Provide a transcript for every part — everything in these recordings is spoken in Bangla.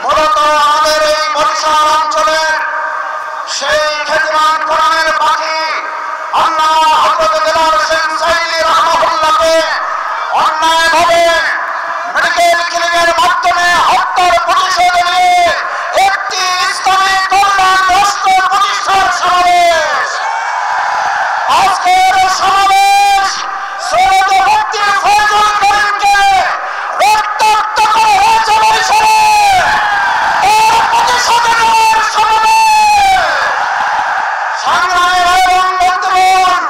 মূলত আমাদের এই বরিশাল অঞ্চলের সেই খ্যাতিমান কোরআনের পাখি আল্লামা হযরত দেলোয়ার হোসেন সাইদি রাহমাহুল্লাহকে অন্যায়ভাবে মেডিকেল ক্লিনিকের মাধ্যমে হত্যার প্রতিশোধ নিয়ে একটি ইসলামী কল্যাণ রাষ্ট্র প্রতিষ্ঠার সমাবেশ। আজকের সমাবেশ সৈয়দ মুফতি ফয়জুল করিমকে রক্তাক্ত করা হয়েছে বরিশালে, এর প্রতিশোধ নেওয়ার সমাবেশ। সংগ্রামী ভাই এবং বন্ধুগণ,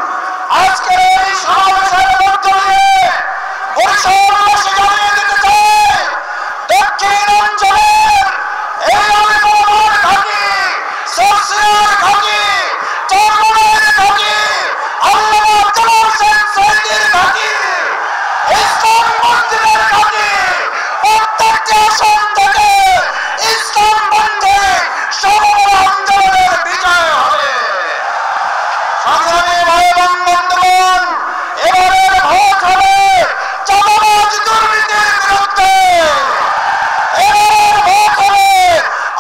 আজকের এই সমাবেশের মধ্য দিয়ে বরিশালবাসী জানিয়ে দিতে চাই, দক্ষিণ অঞ্চলের এই আলিপুরমার ঘাঁটি, চরচিয়ার ঘাঁটি, চরমোনাইর ঘাঁটি, আল্লামা দেলোয়ার হোসেন সাইদির ঘাঁটি, ইসলাম মন্দিরের ঘাঁটি, প্রত্যেকটি আসন থেকে ইসলাম বন্ধে সমগ্র আন্দোলনের বিজয় হবে। সংগ্রামী ভাই এবং বন্ধুগণ, এবারের ভোট হবে চাঁদাবাজ দুর্নীতির বিরুদ্ধে, এবারের ভোট হবে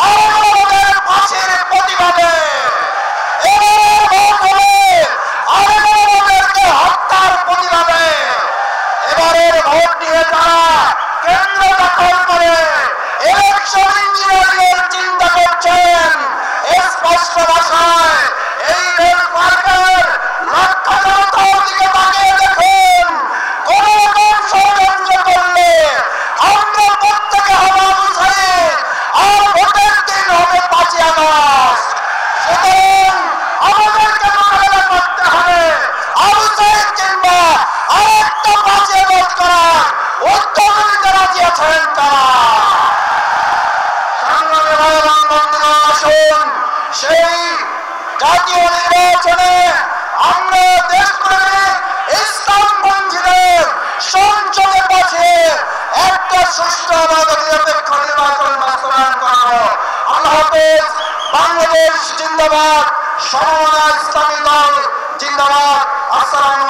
আওয়ামীদের ফাঁসির প্রতিবাদে, এবারের ভোট হবে আওয়ামীদেরকে হত্যার প্রতিবাদে। এবারের ভোট নিয়ে যারা কেন্দ্র দখল করে ইলেকশন ইঞ্জিনিয়ারিং চিন্তা করছেন, স্পষ্ট ভাষায় এই রেল পার্কের লক্ষ জনতার দিকে তাকিয়ে দেখুন, কোন রকম ষড়যন্ত্র করলে আমরা প্রত্যেকে হবো আবু সাঈদ, আর ভোটের দিন হবে 5ই আগস্ট। সুতরাং আমাদেরকে মোকাবেলা করতে হবে আবু সাঈদ কিংবা আরেকটা 5ই আগস্ট করার উদ্যোগ নিতে রাজি আছেন তারা। সংগ্রামী ভাই এবং বন্ধুরা, আসুন সেই জাতীয় নির্বাচনে আমরা দেশপ্রেমিক ইসলামপন্থীদের সংসদে পাঠিয়ে একটা সুষ্ঠু এবং নিরপেক্ষ নির্বাচন বাস্তবায়ন করব। আল্লাহ হাফেজ। বাংলাদেশ জিন্দাবাদ, সমমনা ইসলামী দল জিন্দাবাদ। আসসালামু